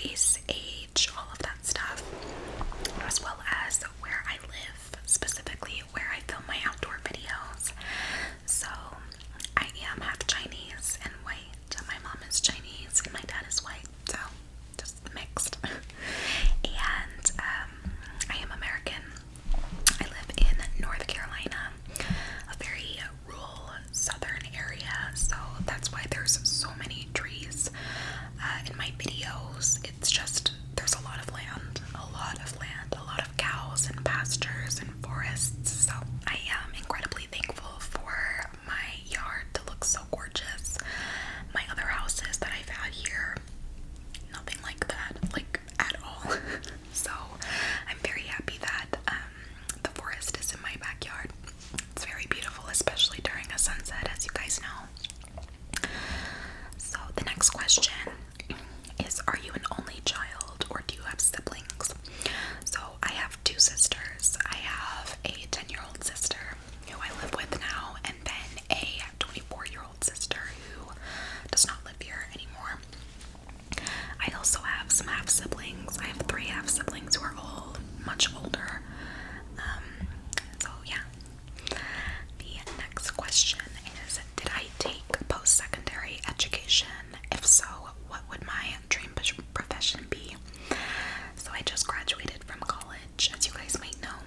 race, age, all of that stuff, as well as where I live, specifically where I film my outdoor videos. So I am half Chinese and white. My mom is Chinese and my dad is white, so just mixed. And I am American. I live in North Carolina, a very rural southern area, so that's why there's so many trees. In my videos, it's just, there's a lot of land, a lot of cows and pastures and forests, so I am incredibly thankful for my yard to look so gorgeous. My other houses that I've had here, nothing like that, like at all. So I'm very happy that the forest is in my backyard. It's very beautiful, especially during a sunset, as you guys know. So the next question is, are you an only child or do you have siblings? So I have two sisters. I have a 10-year-old sister who I live with now, and then a 24-year-old sister who does not live here anymore. I also have some half-siblings. I have 3 half-siblings who are all much older. So yeah. The next question is, did I take post-secondary education? If so, what would my dream profession be? So I just graduated from college, as you guys might know.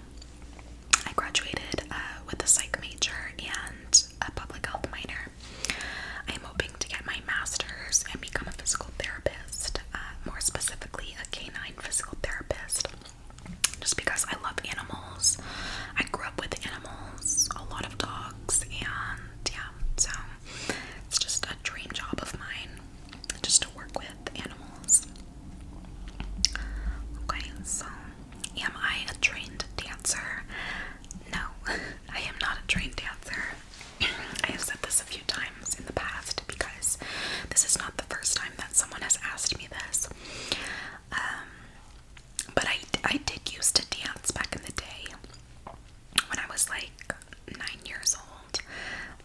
I graduated with a psych major and a public health minor. I am hoping to get my master's and become a physical therapist, more specifically a canine physical therapist, just because I love animals. I grew up with animals, a lot of dogs, and yeah, so it's just a dream job of mine, just to work with animals. Okay, so am I a trained dancer? No, I am not a trained dancer. I have said this a few times in the past because this is not the first time that someone has asked me this. But I did used to dance back in the day when I was like 9 years old.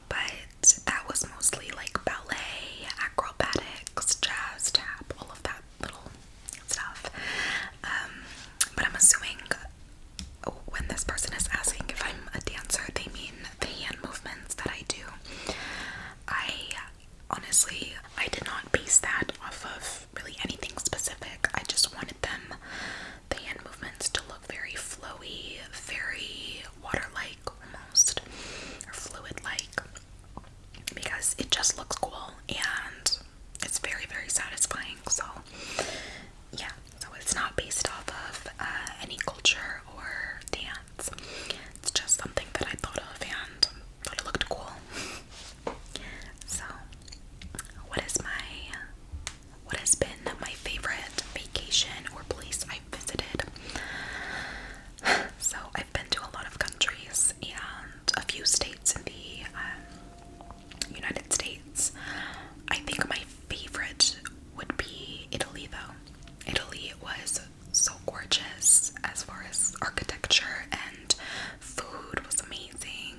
But that was mostly like ballet, acrobatics, jazz, tap, all of that little stuff. But I'm assuming when this person is asking if I'm a dancer, they mean the hand movements that I do. Honestly, I did not base that off of really anything specific. I just wanted the hand movements to look very flowy, very water-like almost, or fluid-like, because it just looks cool and it's very, very satisfying. So yeah, so it's not based off of any culture or dance. It's just something that I thought of and thought it looked cool. So what has been my favorite vacation or place I've visited? So I've been to a lot of countries and a few states in the United States. I think my favorite would be Italy, though. Italy was so gorgeous as far as architecture, and food was amazing.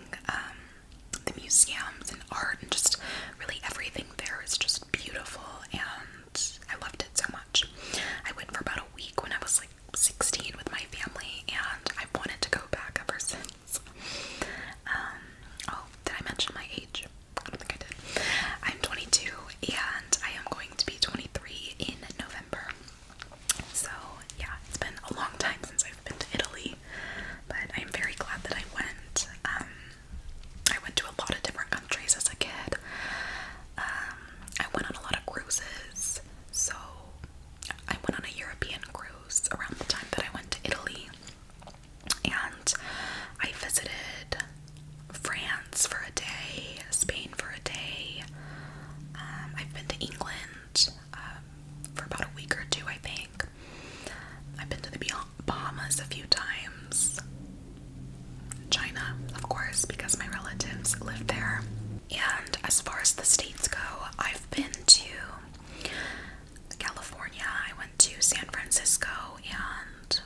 The museums and art and just really everything there is just beautiful, and I loved it so much. I went for about a week when I was like 16 with my family, and I wanted to go back ever since. Oh, did I mention my age? I don't think I did. I'm 22 and I am going to be 23 in November. So yeah, it's been a long time since I've been to Italy, but I'm very glad that I went. I went to a lot of different countries as a kid. I went on a lot of cruises. So I went on a European cruise around the time that I went to Italy. And I visited France for a day, Spain for a day. I've been to England for about a week or 2, I think. I've been to the Bahamas a few times. China, of course, because my relatives live there. And as far as the states go, I've been to California. I went to San Francisco and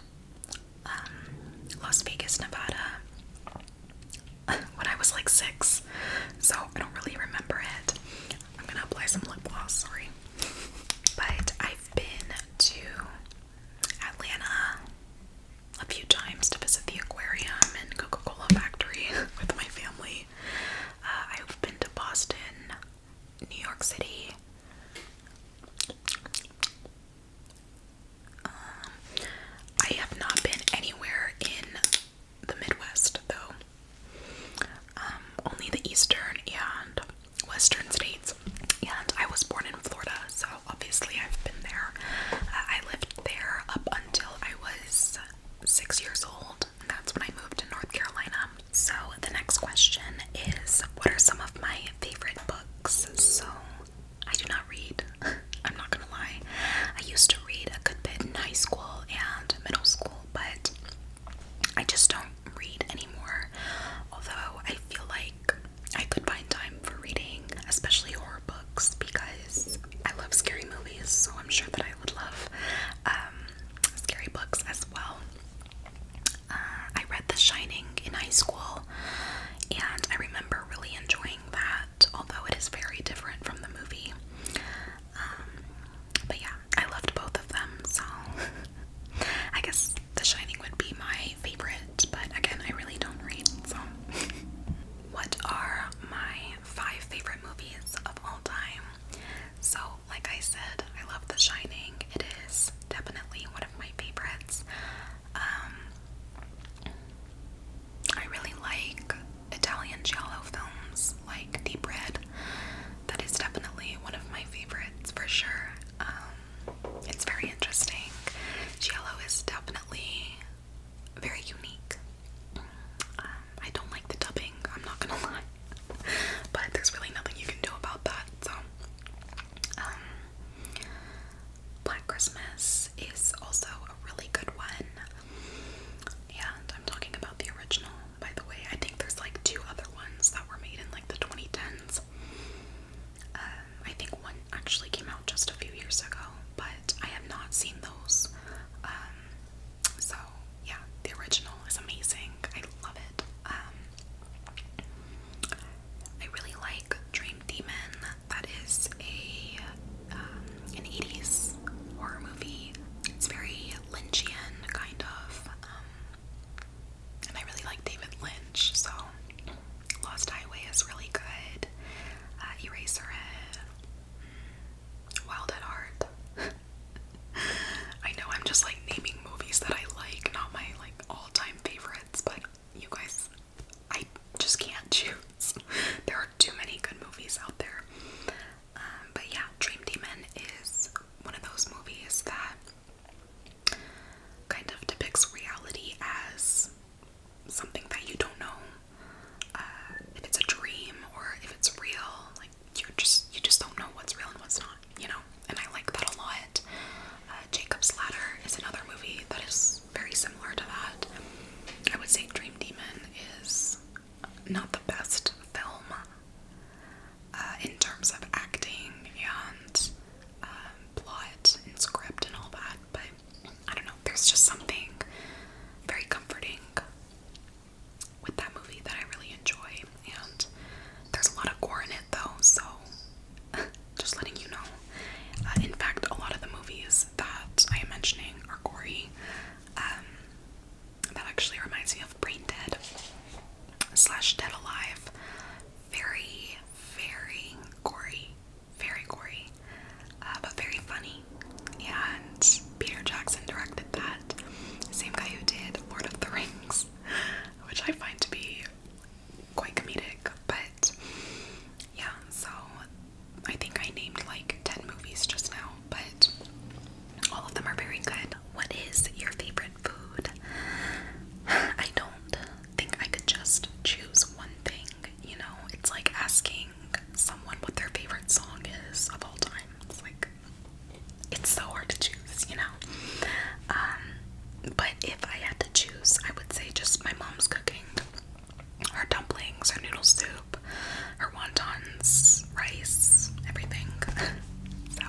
Las Vegas, Nevada when I was like 6, so I don't really remember it. I'm gonna apply some lip gloss, sorry. But I've been to Christmas is also a really good one. And I'm talking about the original, by the way. I think there's like 2 other ones that were made in like the 2010s. I think one actually came out just a few years ago, but I have not seen those. So yeah, the original is amazing. I love it. I really like Dream Demon. That is an 80s horror movie. It's very Lynchian, kind of. And I really like David Lynch, so Lost Highway is really good. Eraserhead, Wild at Heart. I know I'm just like naming movies that I like, not my like all-time favorites, but you guys, I just can't choose. There are too many good movies out there. But yeah, Dream Demon is one of those movies that kind of depicts reality as something that you don't know if it's a dream or if it's real. Like you just don't know what's real and what's not, you know. And I like that a lot. Jacob's Ladder is another movie that is very similar to that. I would say Dream Demon is not the best film in terms of acting and plot and script and all that, but I don't know, there's just something very comforting with that movie that I really enjoy, and there's a lot of gore in it though, so just letting you know. In fact, a lot of the movies that I am mentioning are gory. That actually reminds me of Brain Dead / Dead Alive. Very, very gory. Very gory. But very funny. And Peter Jackson directed that. Same guy who did Lord of the Rings, which I find to be quite comedic. But yeah, so I think I named like 10 movies just now, but all of them are very good. What is your favorite food? I don't think I could just choose one thing, you know? It's like asking someone what their favorite song is of all time. It's like, it's so hard to choose, you know? But if I had to choose, I would say just my mom's cooking. Her dumplings, her noodle soup, her wontons, rice, everything. So,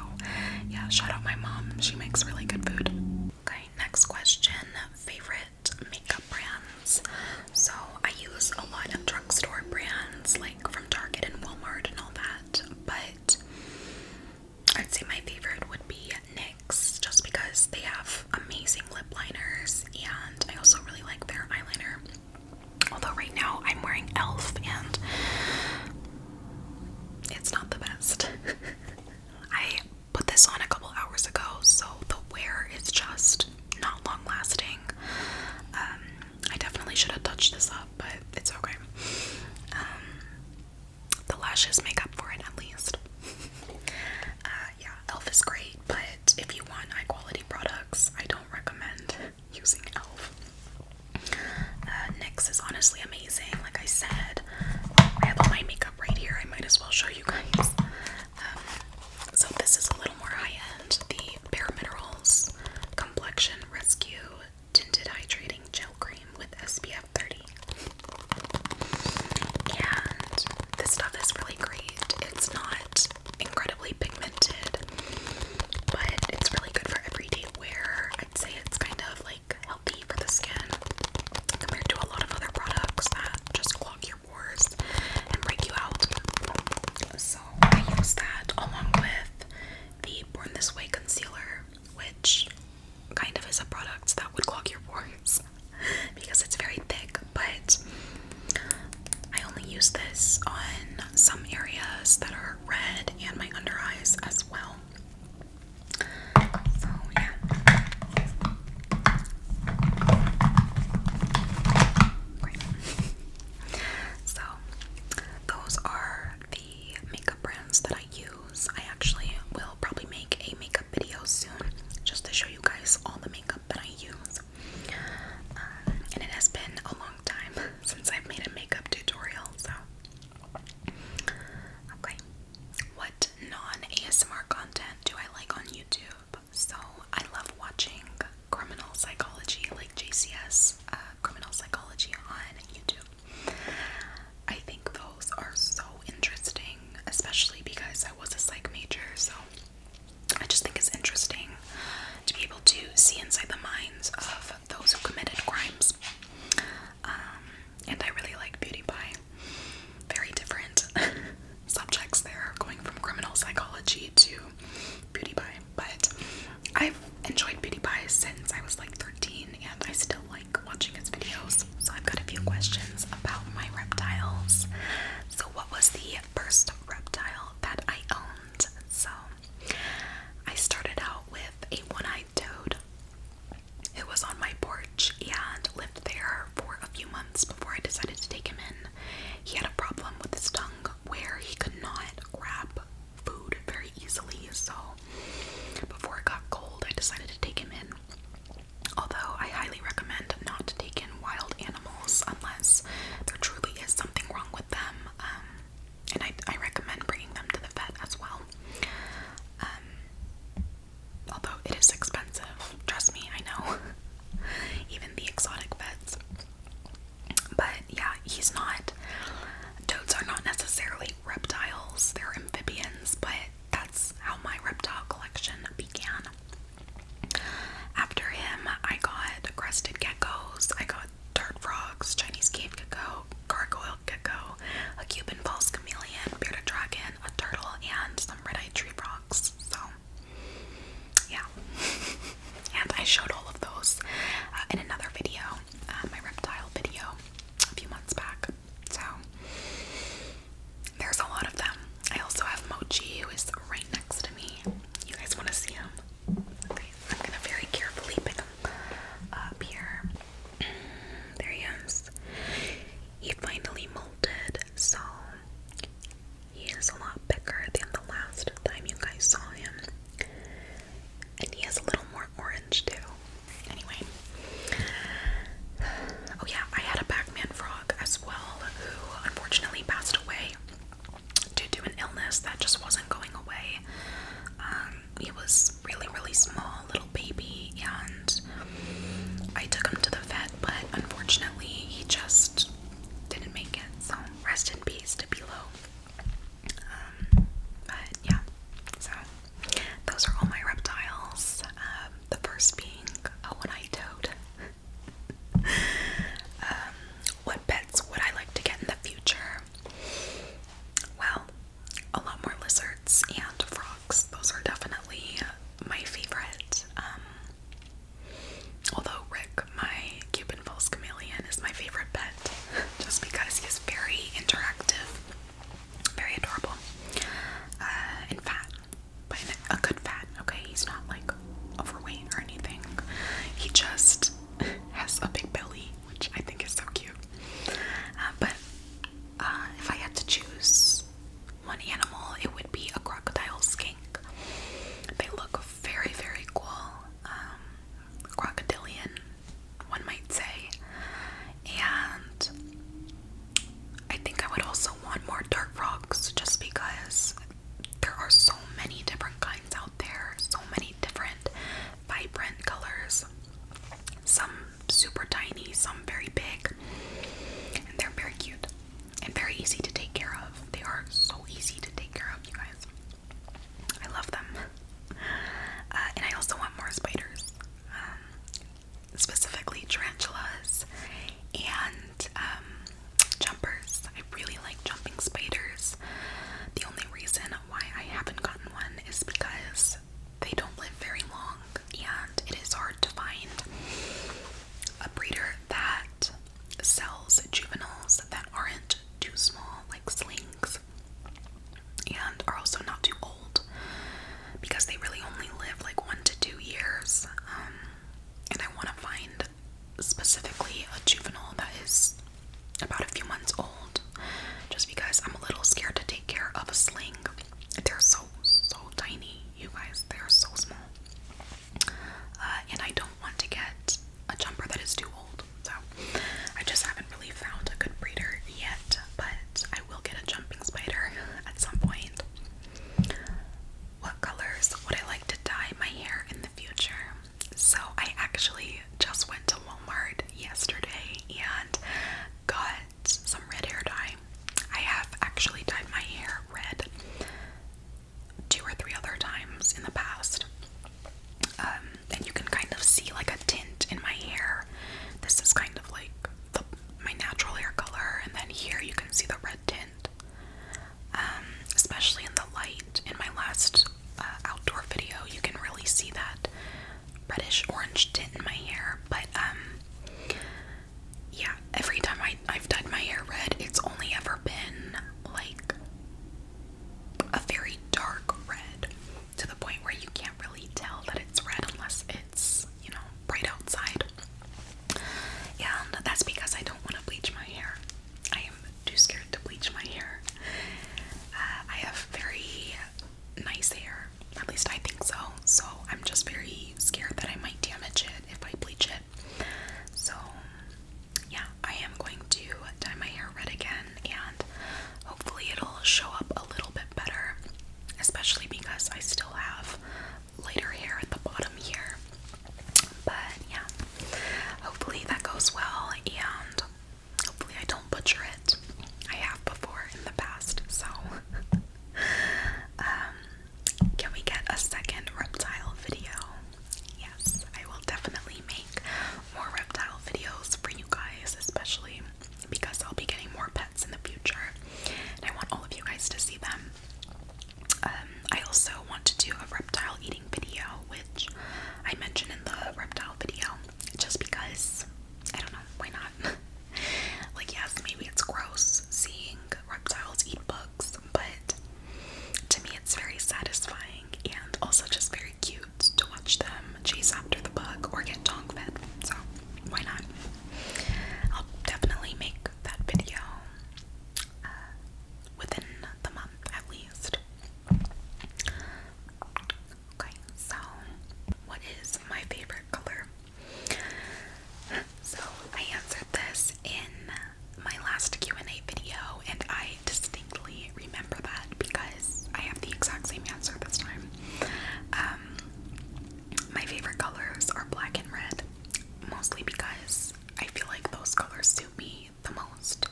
yeah, shout out my mom. She makes really good food. Okay, next question. see inside the minds of those who committed crimes. And I really like beauty pie. Very different subjects there, going from criminal psychology to beauty pie. But I've enjoyed beauty pie since I was like 13, and I still like watching his videos. So I've got a few questions about my reptiles. So what was the first reptile that I owned? So I started out with a one-eyed toad. It was on my porch and lived there for a few months before I decided to take him in. He had a problem with his tongue where he could not grab food very easily, so before it got cold, I decided to take him in. Although I highly recommend not to take in wild animals unless there truly is something wrong with them, and I recommend bringing them to the vet as well. Although it is expensive, trust me, I know. Even the exotic vets. But yeah, toads are not necessarily reptiles, they're amphibians, but that's how my reptile collection began. After him, I got crested geckos, I got dart frogs, Chinese cave gecko, gargoyle gecko, a Cuban false chameleon, bearded dragon, a turtle, and some red-eyed tree frogs. So yeah, and I showed all of those in another video, my reptile video, a few months back. So there's a lot of them. I also have Mochi, who is right next to me. You guys want to see him? Okay, I'm gonna very carefully pick him up here. There he is. He finally molted, so he is a lot bigger than the last time you guys saw him. And he has a little more orange too. Anyway. Oh yeah, I had a Pac-Man frog as well, who unfortunately passed away due to an illness that just wasn't going away. He was really, really small, little baby, and I took him to the vet, but unfortunately he just didn't make it. So rest in peace to Bilo. But yeah, so those are all my reptiles. The first being a one-eyed toad. What pets would I like to get in the future? Well, a lot more lizards and frogs. Those are definitely my favorite. Although Rick, my Cuban false chameleon, is my favorite pet, just because he's very interactive, very adorable, and fat, but a good fat. Okay, he's not like overweight or anything. He just has a big belly, which I think is so cute. But if I had to choose one animal, it would be a crocodile skink. They look very, very cool. Crocodilian, one might say. And I think I would also want more dart frogs, just because there are so many different kinds out there, so many different vibrant colors. Some super tiny, some very big, and they're very cute and very easy to take care of. They are so easy to take care of, you guys. I love them. And I also want more spiders, specifically tarantulas and jumpers. I really like jumping spiders. The only reason why I haven't gotten one is because they don't live very long, and it is hard to find a breeder that sells juveniles that aren't too small, like slings, and are also not too old, because they really only live like 1 to 2 years. And I want to find specifically a juvenile that is about a few months old, just because I'm a little scared to take care of a sling. They're so tiny, you guys. They're so small. And I don't want to get a jumper that is too old. So I just haven't really found a good breeder yet, but I will get a jumping spider at some point. What colors would I like to dye my hair in the future? So I actually just went to Walmart yesterday reddish orange tint in my hair, but yeah, every time I've dyed my hair red, it's only ever been like a very dark red, to the point where you can't really tell that it's red unless it's, you know, bright outside. And that's because I don't want to bleach my hair. I am too scared to bleach my hair. I have very nice hair, at least I think so. So I'm just very scared that I might damage it if I bleach it. So yeah, I am going to dye my hair red again, and hopefully it'll show up a little bit better, especially because I still have lighter hair at the bottom here. But yeah, hopefully that goes well, and hopefully I don't butcher it. I have before in the past, so can we get a second reptile video? Yes, I will definitely make more reptile videos for you guys, especially because I'll be getting more pets in the future, and I want all of you guys to see them. I also want to do a reptile eating video, which I mentioned in the reptile video, just because, I don't know, why not? Like, yes, maybe it's gross seeing reptiles eat bugs, but to me it's very satisfying, and also just very cute to watch them chase after the bug or get tongue fed, so why not? I'll definitely make that video within the month at least. Okay, so what is my favorite color? So I answered this in my last Q&A video, and I distinctly remember that because I have the exact same answer this time. My favorite colors are black and red, mostly because I feel like those colors suit me the most.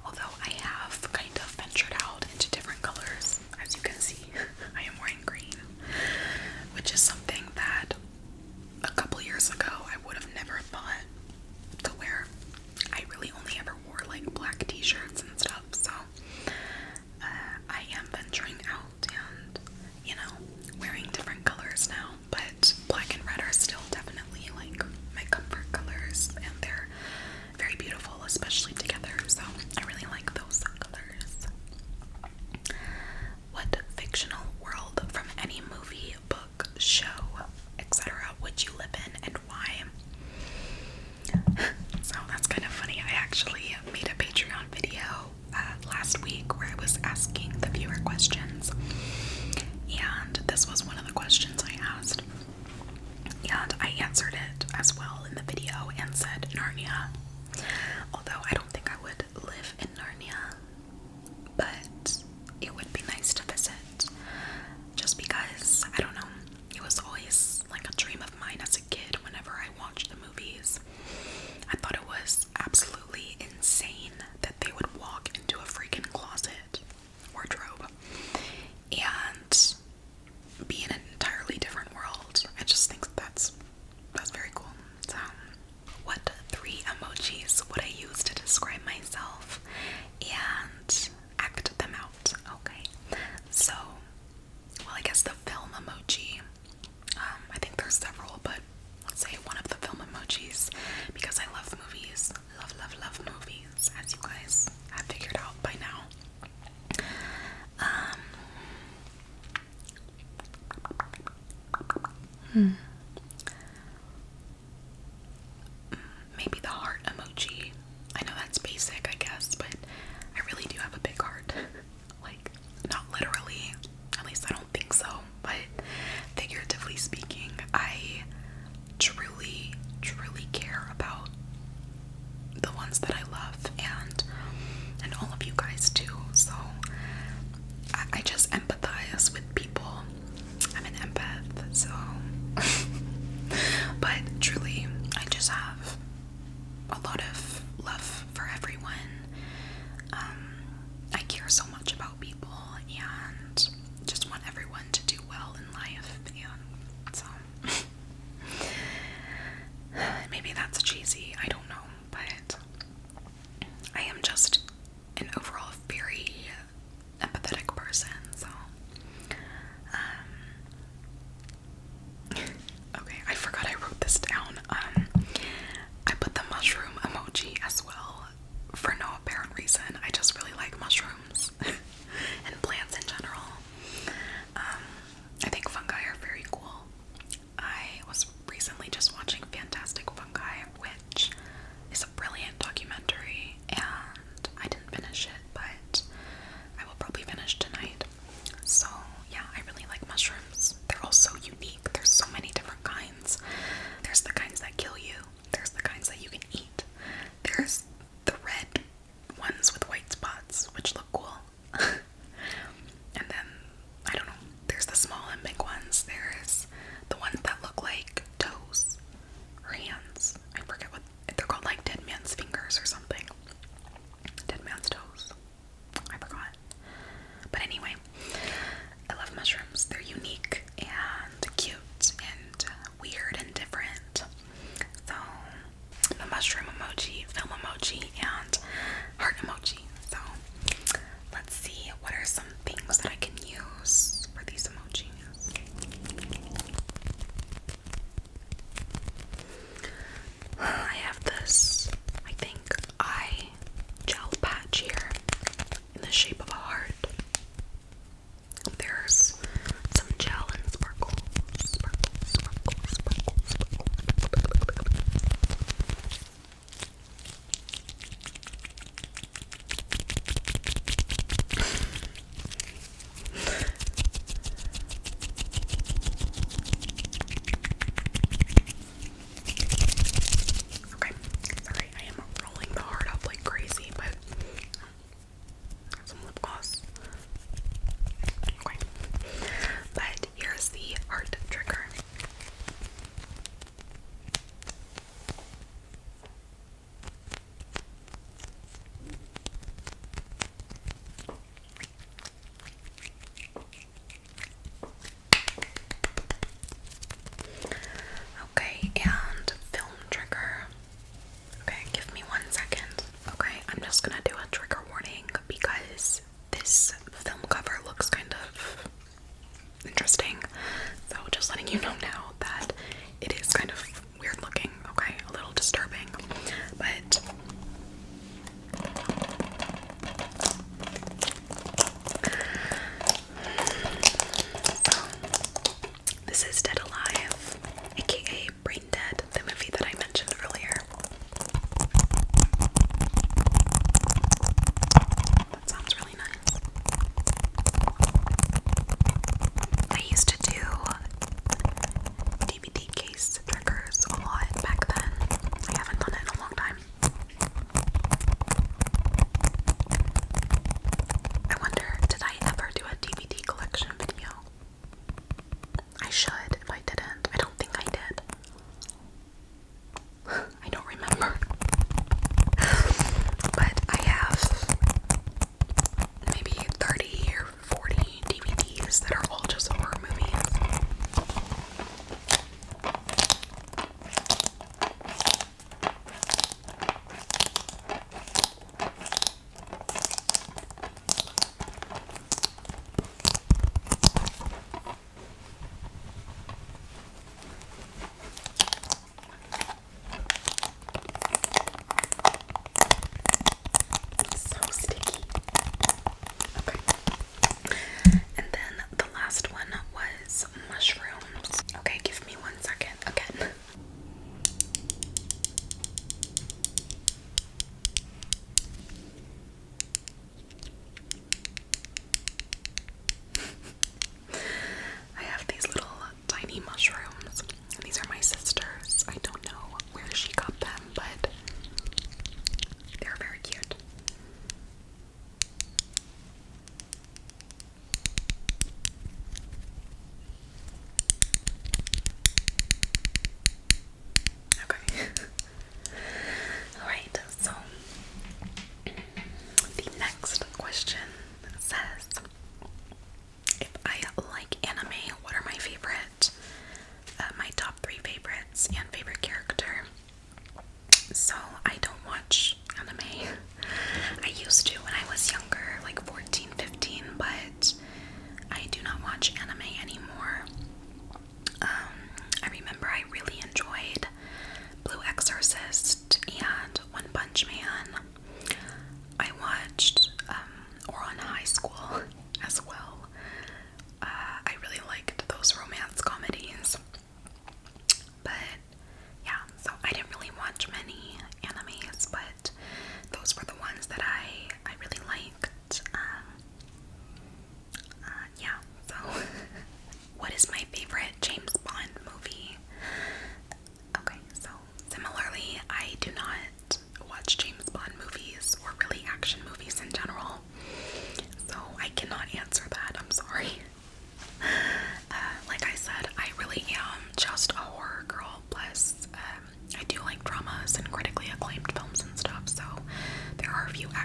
Although I have kind of ventured out into different colors. As you can see, I am wearing green, which is something that a couple years ago I would have never thought to wear. I really only ever wore like black t-shirts and stuff, so I am venturing out and, you know, wearing different colors now, but black and red are still definitely like my comfort colors, and they're very beautiful, especially together, so I really like those colors. What fictional world from any movie, book, show, etc. would you live in, and why? So that's kind of funny. I actually made a Patreon video last week where I was asking the viewer questions, and this was one of the questions I asked, and I answered it as well in the video and said Narnia. Although I don't think I would live in Narnia, but it would be nice to visit, just because, I don't know, it was always like a dream of mine as a kid whenever I watched the movies. I thought it was absolutely insane that they would walk into a freaking closet, wardrobe, and be in an entirely different world. I just think that's very cool. So, what 3 emojis would I use to describe myself and act them out? Okay, so, well, I guess the film emoji. I think there's several, but let's say one of the film emojis, because I love movies. Love movies, as you guys have figured out by now. Maybe the heart emoji. I know that's basic, I guess, but I really do have a big heart. Like, not literally, at least I don't think so, but figuratively speaking, I truly care about the ones that I love, and all of you guys too. So I just empathize with people. I'm an empath, so but truly, I just have a lot of love for everyone. I care so much about people and just want everyone to do well in life, and so maybe that's cheesy, I don't know, but I am just an overall very empathetic person, so okay, I forgot I wrote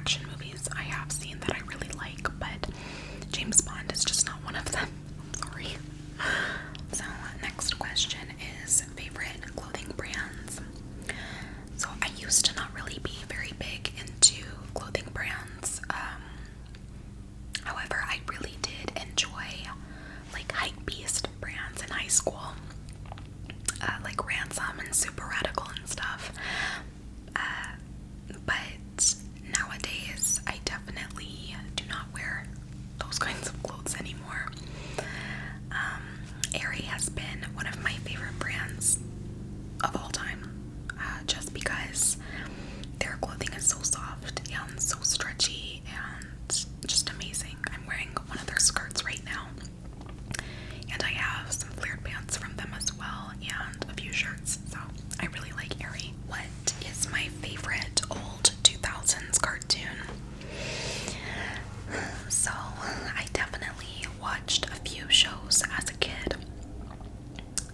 action movies I have seen that I really like, but James Bond is just not one of them. Sorry. So, next question is favorite clothing brands. So, I used to not really be very big into clothing brands. However, I really did enjoy like hypebeast brands in high school, like Ransom and Super Radical and stuff. But nowadays, I definitely do not wear those kinds of clothes anymore. Aerie has been one of my favorite brands of all time, just because their clothing is so soft and so stretchy and just amazing. I'm wearing one of their skirts right now, and I have some flared pants from them as well, and a few shirts, so I really like Aerie. What is my favorite old 2000s cartoon? So, I definitely watched a few shows as a kid.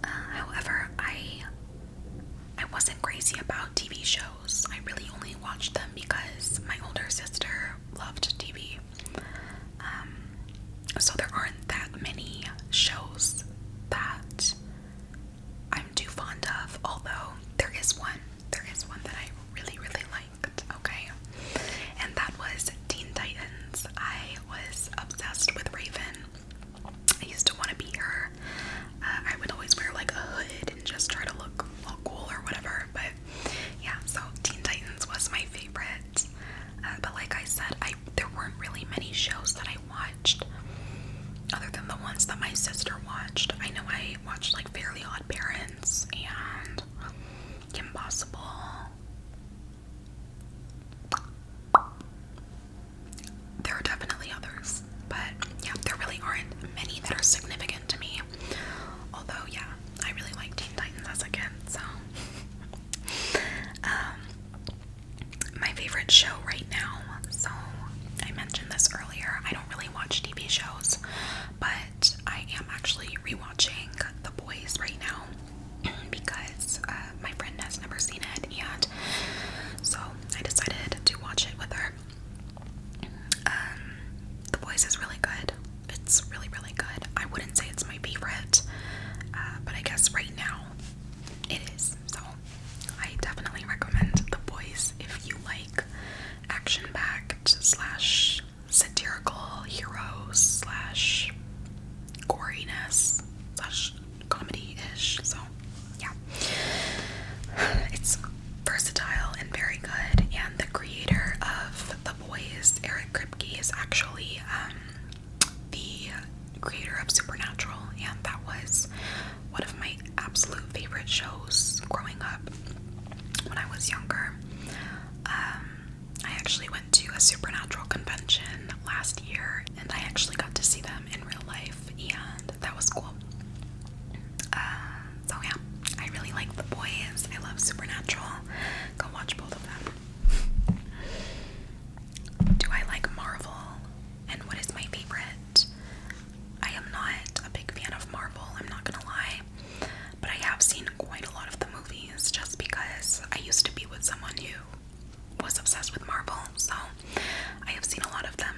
However, I wasn't crazy about TV shows. I really only watched them because my older sister loved TV. So there aren't that many shows that I'm too fond of, although there is one that I really, really liked, okay? And that was Teen Titans. I was obsessed with Raven. I used to want to be her. I would always wear like a hood and just try to look all cool or whatever, but yeah, so Teen Titans was my favorite. But like I said, there weren't really many shows that I watched other than the ones that my sister watched. I know I watched like Fairly Odd Parents and Kim Possible. There are definitely others, but yeah, there really aren't many that are significant to me. Although, yeah, I really liked Teen Titans as a kid, so. My favorite show right now, so I mentioned this earlier, I don't really watch TV shows, but I am actually rewatching The Boys right now because my friend has never seen it, and so I decided to watch it with her. The Boys is really good. It's really, really good. I wouldn't say it's my favorite, but I guess right now it is. So I definitely recommend The Boys if you like action-packed slash satirical heroes slash goriness slash comedy-ish. So yeah, it's versatile and very good, and the creator of The Boys, Eric Kripke, is actually the creator of Supernatural, and that was one of my absolute favorite shows growing up when I was younger. I actually went to a Supernatural convention last year, and I actually got to see them in real life, and that was cool. So yeah, I really like The Boys. I love Supernatural. Go watch both of them. Do I like Marvel? And what is my favorite? I am not a big fan of Marvel, I'm not gonna lie, but I have seen quite a lot of the movies just because I used to be with someone who was obsessed with Marvel, so I have seen a lot of them,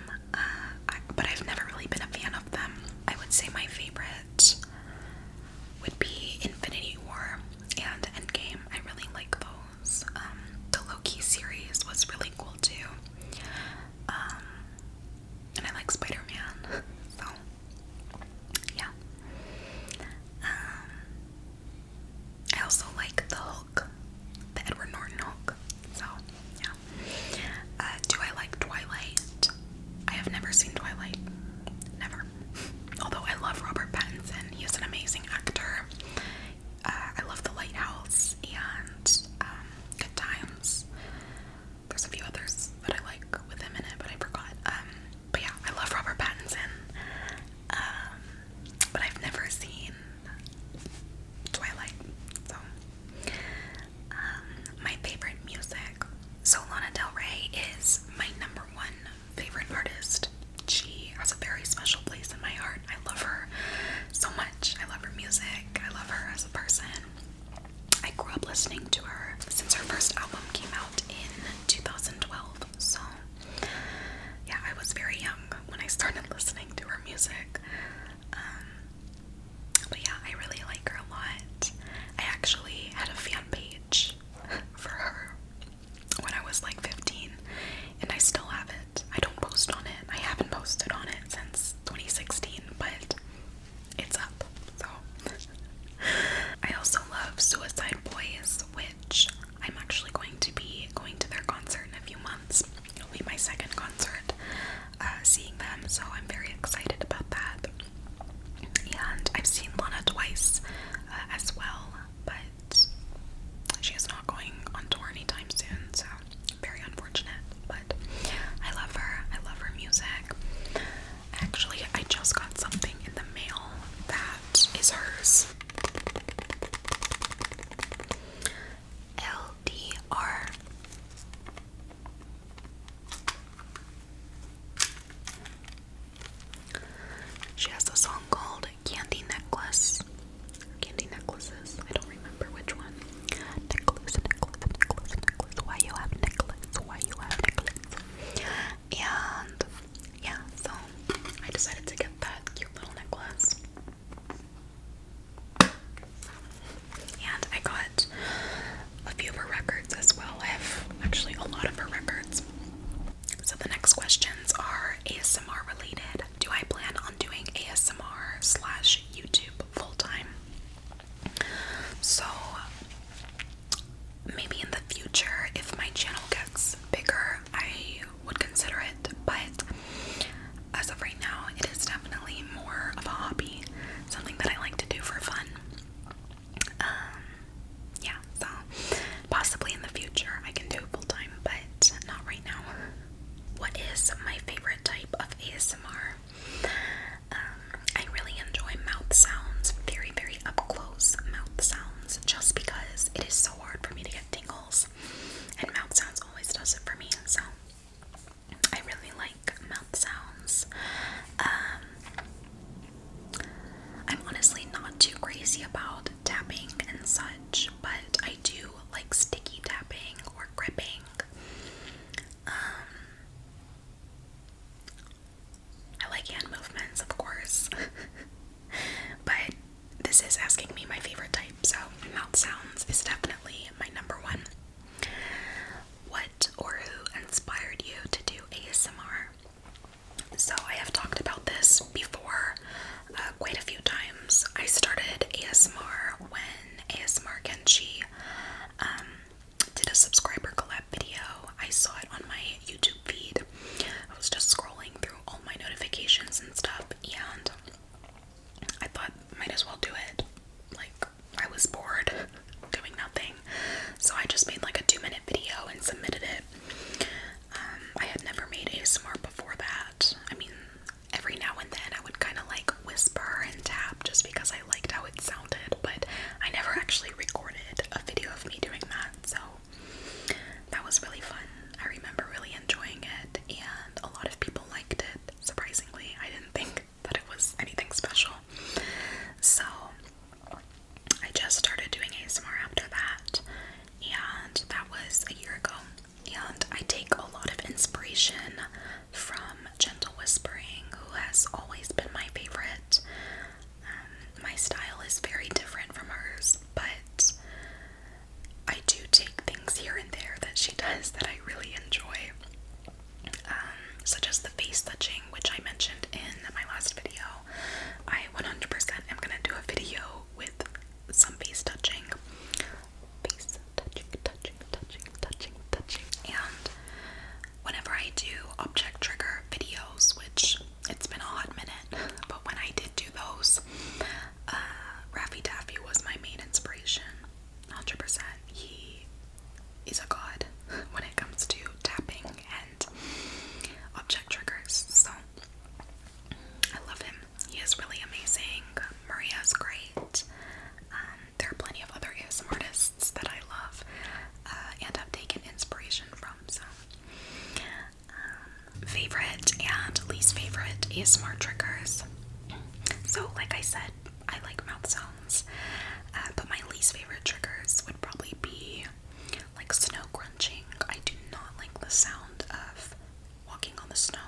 but I've never really been a fan of them. I would say my favorite would be Infinity War and Endgame. I really like those. The Loki series was really cool too. And I like Spider-Man, so yeah. I also like the Hulk, the Edward Norton Hulk, so yeah. Do I like Twilight? I have never seen Twilight, never. Although I love Robert Pattinson, he is an amazing actor. I love The Lighthouse and Good Times. There's a few others that I like with him in it, but I forgot. But yeah, I love Robert Pattinson. But I've never seen Twilight, so. My favorite music. So Lana Del Rey is my number one favorite artist. She has a very special place in my heart. I love her so much. I love her music. I love her as a person. I grew up listening to her since her first album came out in 2012. So was very young when I started listening to her music. But yeah, I really like her a lot. I actually had a fan page for her when I was like 15, and I still have it. I don't post on it. I haven't posted on it since 2016, but it's up. So I also love Suicide Boys, which I'm actually going to be going to their concert in a few months. It'll be my second concert seeing them, so I'm very excited about that. And I've seen Lana twice as well, but she is not going on tour anytime soon, so very unfortunate. But I love her. I love her music. Actually, I just got something in the mail that is hers. LDR. She has a song called Candy Necklace. Candy Necklaces. I don't remember which one. Necklace, necklace, necklace, necklace. Why you have necklace? Why you have necklace? And yeah, so I decided to get that cute little necklace. And I got a few of her records as well. I have actually a lot of her records. So the next questions are ASMR related. Do I plan on doing ASMR / YouTube full time? So maybe in the future, if my channel gets bigger, I would consider it. But as of right now, it is definitely more of a hobby, something that I like to do for fun. Yeah, so possibly in the future I can do it full time, but not right now. What is my favorite type of ASMR? I really enjoy mouth sounds, very, very up close mouth sounds, just because it is so hard for me to get tingles, and mouth sounds always does it for me, so I really like mouth sounds. I'm honestly not too crazy about tapping and such, but I do like sticky tapping or gripping. I like hand movements, of course, but this is asking me my favorite type, so mouth sounds is definitely my number one. What or who inspired you to do ASMR? So I have talked about this before quite a few times. I started ASMR when ASMR Kenshi did a subscriber collab video. I saw it on my YouTube feed. I was just scrolling through all my notifications and stuff, and I thought might as well do it. Like, I was bored doing nothing, so I just made like a 2-minute video and submitted it. I had never made ASMR before that. I mean, every now and then I would kind of like whisper and tap just because I liked how it sounded, but I never actually recorded a video of me doing that, so that was really fun. I remember really enjoying it, and a lot of people liked it. Surprisingly, I didn't think that it was anything special. So I just started doing ASMR after that, and that was a year ago. And I take a lot of inspiration from gentle whispering, who has always been my favorite. My style is very different from hers, but I do take things here and there that she does that I really enjoy, such as the face touching, which I mentioned in my last video. I 100% am going to do a video with some face touching. Face touching, touching, touching, touching, touching. And whenever I do object trigger videos, which it's been a hot minute, but when I did do those, Raffy Taffy was my main inspiration. 100%. He is a god when it comes to tapping and object triggers, so I love him. He is really amazing. Maria's great. There are plenty of other ASMRtists that I love and have taken inspiration from, so favorite and least favorite ASMR triggers. So like I said, I like mouth sounds, but my least favorite triggers would probably be like snow crunching. I do not like the sound of walking on the snow.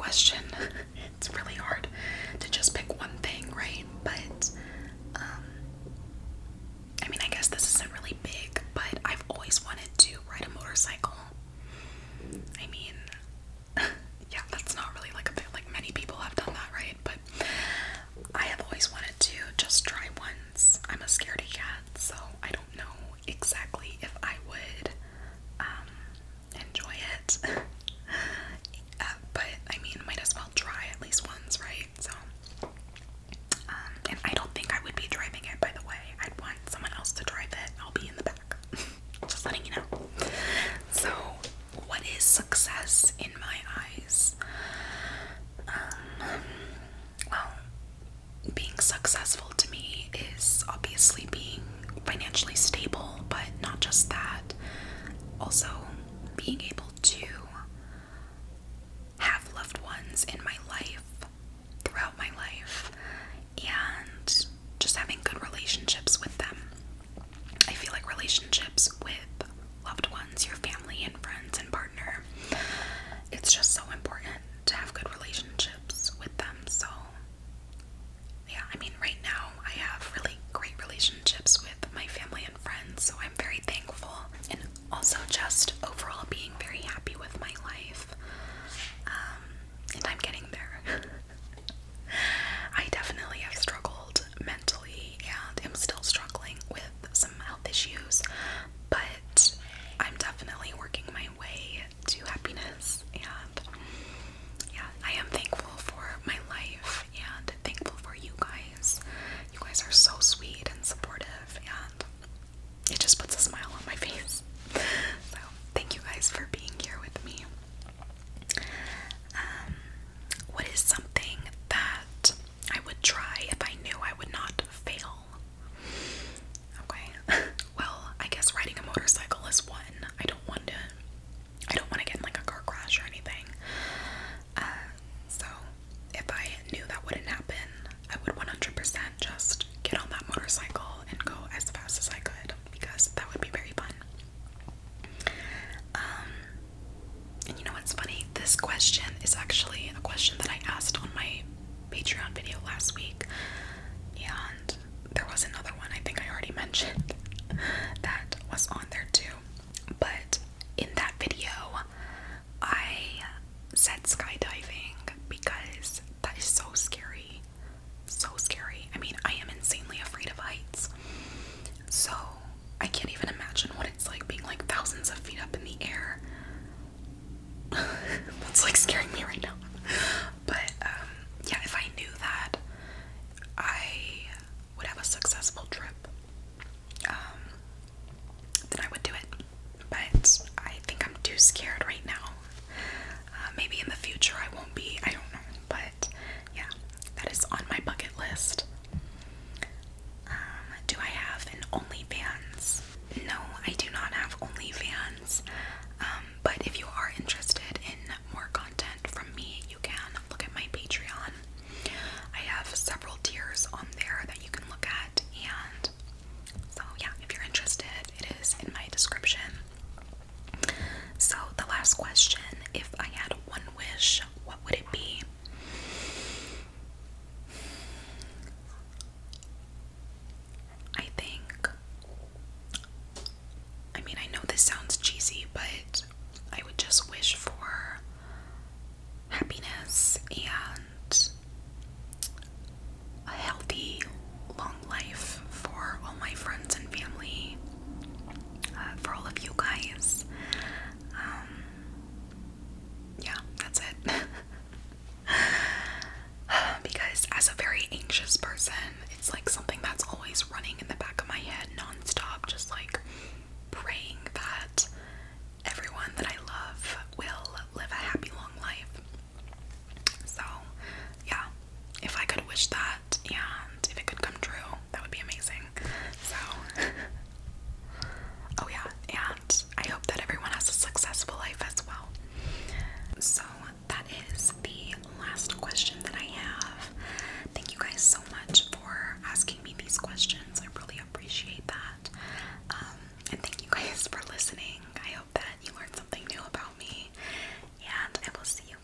question. It's really hard to just pick one thing, right? But, I mean, I guess this isn't really big, but I've always wanted to ride a motorcycle. I mean, yeah, that's not really like a bit, like many people have done that, right? But I have always wanted to just try once. I'm a scaredy cat, so I don't know exactly if I would enjoy it. But I mean, might as well try at least once, right? So, and I don't think I would be driving it, by the way. I'd want someone else to drive it. I'll be in the back. Just letting you know. So, what is success in my eyes? Well, being successful to me is obviously being financially stable, but not just that. Also, being able to have loved ones in my life, throughout my life, and just having good relationships with them. I feel like relationships with loved ones, your family and friends and partner, it's just so important to have good relationships with them. So yeah, I mean, right now I have really great relationships with my family and friends, so I'm very thankful. And also just overall being very happy with my life. And I'm getting there. I definitely have struggled mentally and am still struggling with some health issues, but I'm definitely working my way to happiness. And yeah, I am thankful for my life and thankful for you guys. You guys are so sweet and supportive, and it just puts a smile on my face. So thank you guys for being here with me. What is something that I would try if I knew I would not fail? Okay. Well, I guess riding a motorcycle is one. I don't want to get in like a car crash or anything. So if I knew that wouldn't happen, I would 100% just get on that motorcycle and go as fast as I could, because that would be very fun. And you know what's funny? This question is actually a question that I asked on my Patreon video last week, and there was another one I think I already mentioned that was on there too. But in that video, I said skydiving because that is so scary. So scary. I mean, I am insanely afraid of heights. So I can't even imagine what it's like being like thousands of feet up in the air. That's like scaring me right now. But yeah, if I knew that I would have a successful trip, then I would do it. But I think I'm too scared right now. Maybe in the future I won't be, I don't know. But yeah, that is on my bucket list. Do I have an OnlyFans? No, I do not have OnlyFans. But if you are interested in more content from me, you can look at my Patreon. I have several tiers on there that you can look at, and so yeah, if you're interested, it is in my description. So the last question, if I had one wish, what would it be? I mean, I know this sounds cheesy, but I would just wish for happiness and a healthy, long life for all my friends and family, for all of you guys. Yeah, that's it. Because as a very anxious person, it's like something that's always running in the back of my head nonstop, just like praying that everyone that I love will live a happy long life. So yeah, if I could wish that and if it could come true, that would be amazing. So oh yeah, and I hope that everyone has a successful life as well. So that is the last question that I have. Thank you guys so much for asking me these questions. I really appreciate that. And thank you guys for listening. I hope that you learned something new about me. And I will see you